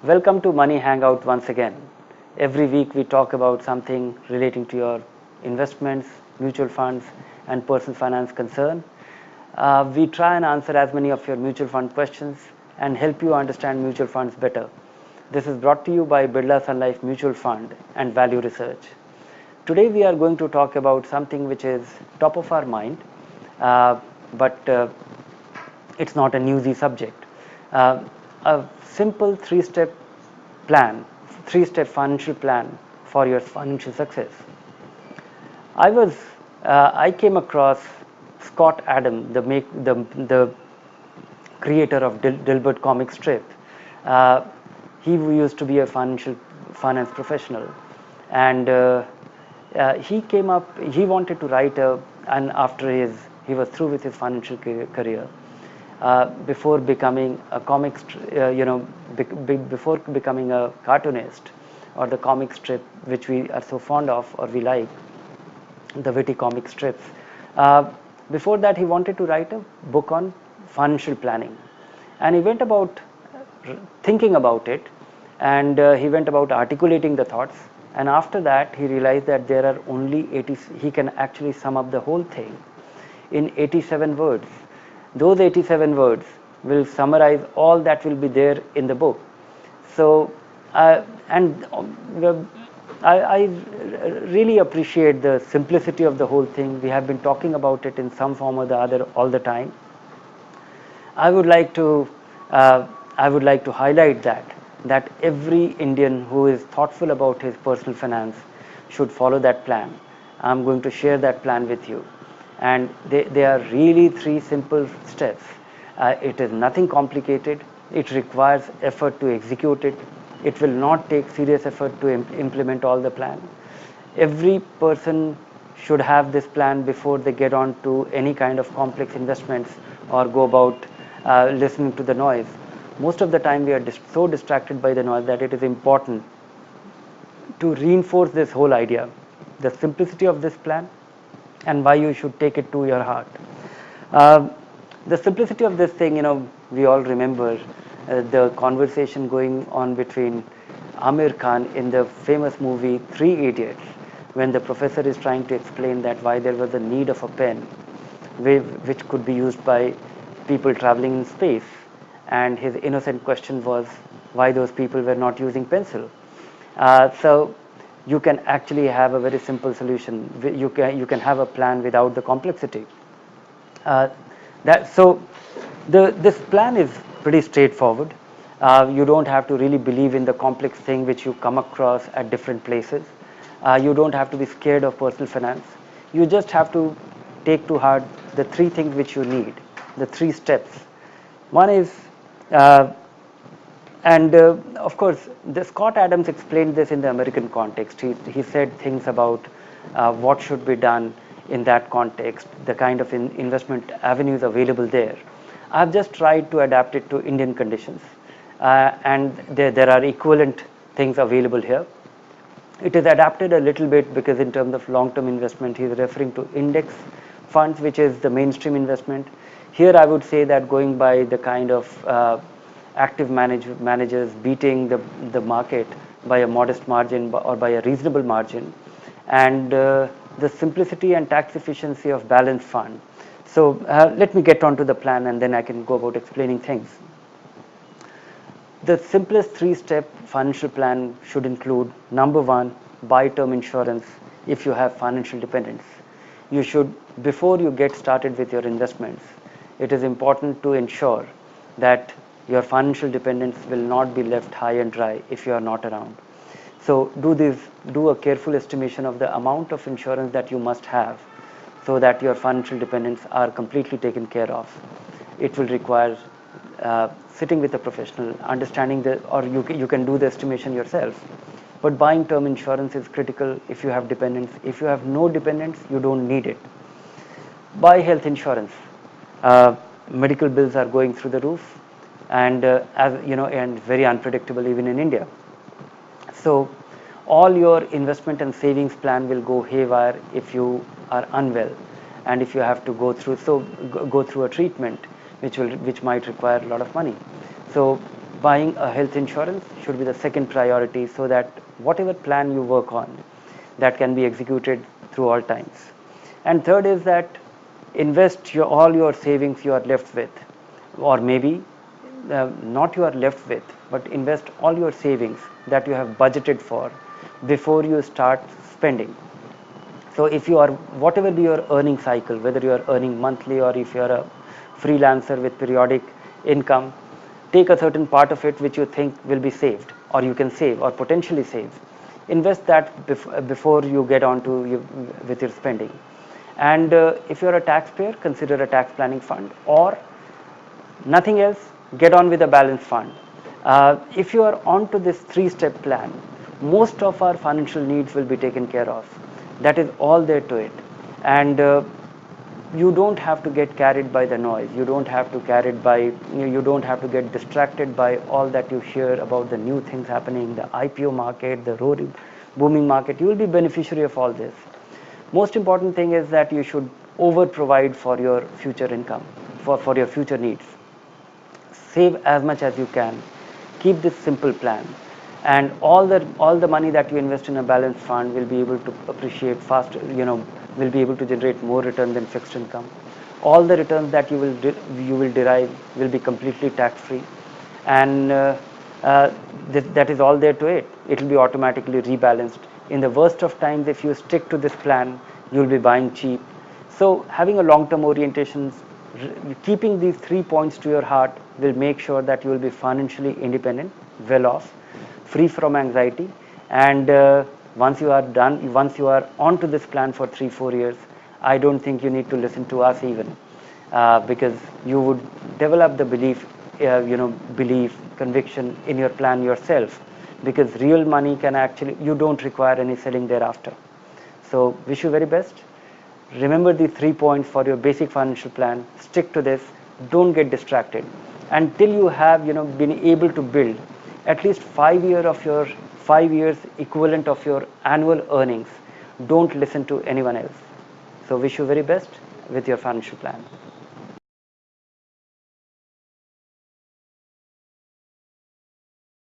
Welcome to Money Hangout once again. Every week we talk about something relating to your investments, mutual funds, and personal finance concern. We try and answer as many of your mutual fund questions and help you understand mutual funds better. This is brought to you by Birla Sun Life Mutual Fund and Value Research. Today we are going to talk about something which is top of our mind, but it's not a newsy subject. A simple three-step financial plan for your financial success. I came across Scott Adams, the creator of Dilbert comic strip. He used to be a finance professional, and he wanted to write and after he was through with his financial career, before becoming a before becoming a cartoonist or the comic strip which we are so fond of or we like, the witty comic strips. Before that, he wanted to write a book on financial planning, and he went about thinking about it, and he went about articulating the thoughts, and after that he realized that there are only 80, he can actually sum up the whole thing in 87 words. Those 87 words will summarize all that will be there in the book. So I really appreciate the simplicity of the whole thing. We have been talking about it in some form or the other all the time. I would like to highlight that every Indian who is thoughtful about his personal finance should follow that plan. I'm going to share that plan with you, and they are really three simple steps. It is nothing complicated. It requires effort to execute it. It will not take serious effort to implement all the plan. Every person should have this plan before they get on to any kind of complex investments or go about listening to the noise. Most of the time we are so distracted by the noise that it is important to reinforce this whole idea, the simplicity of this plan, and why you should take it to your heart. The simplicity of this thing, we all remember the conversation going on between Amir Khan in the famous movie Three Idiots, when the professor is trying to explain that why there was a need of a pen which could be used by people traveling in space, and his innocent question was why those people were not using pencil. So you can actually have a very simple solution. You can have a plan without the complexity. This plan is pretty straightforward. You don't have to really believe in the complex thing which you come across at different places. You don't have to be scared of personal finance. You just have to take to heart the three things which you need, the three steps. One is of course, Scott Adams explained this in the American context. He said things about what should be done in that context, the kind of investment avenues available there. I've just tried to adapt it to Indian conditions, and there are equivalent things available here. It is adapted a little bit because in terms of long-term investment, he's referring to index funds, which is the mainstream investment. Here, I would say that going by the kind of active managers beating the market by a modest margin or by a reasonable margin, and the simplicity and tax efficiency of balanced fund. So let me get on to the plan, and then I can go about explaining things. The simplest three-step financial plan should include, number one, buy term insurance if you have financial dependence. You should, before you get started with your investments, it is important to ensure that your financial dependence will not be left high and dry if you are not around. So do a careful estimation of the amount of insurance that you must have so that your financial dependents are completely taken care of. It will require sitting with a professional, understanding or you can do the estimation yourself. But buying term insurance is critical if you have dependents. If you have no dependents, you don't need it. Buy health insurance. Medical bills are going through the roof, and and very unpredictable even in India. So all your investment and savings plan will go haywire if you are unwell, and if you have to go through a treatment which might require a lot of money. So buying a health insurance should be the second priority, so that whatever plan you work on, that can be executed through all times. And third is that invest all your savings you are left with, or maybe not you are left with, but invest all your savings that you have budgeted for before you start spending. So if you are, whatever be your earning cycle, whether you are earning monthly or if you are a freelancer with periodic income, take a certain part of it which you think will be saved, or you can save or potentially save. Invest that before you get on to with your spending. And if you are a taxpayer, consider a tax planning fund, or nothing else, get on with a balanced fund. If you are on to this three-step plan, most of our financial needs will be taken care of. That is all there to it. And you don't have to get carried by the noise. You don't have to you don't have to get distracted by all that you hear about the new things happening, the IPO market, the road booming market. You will be beneficiary of all this. Most important thing is that you should over provide for your future income, for your future needs. Save as much as you can. Keep this simple plan, and all the money that you invest in a balanced fund will be able to appreciate faster, will be able to generate more return than fixed income. All the returns that you will derive will be completely tax free, and that is all there to it. It will be automatically rebalanced. In the worst of times, if you stick to this plan, you will be buying cheap. So having a long-term orientation, keeping these 3 points to your heart, will make sure that you will be financially independent, well off, free from anxiety. And once you are onto this plan for 3-4 years, I don't think you need to listen to us even, because you would develop the belief, conviction in your plan yourself, because real money can actually, you don't require any selling thereafter. So wish you very best. Remember the 3 points for your basic financial plan. Stick to this. Don't get distracted until you have been able to build at least 5 years equivalent of your annual earnings. Don't listen to anyone else. So wish you very best with your financial plan.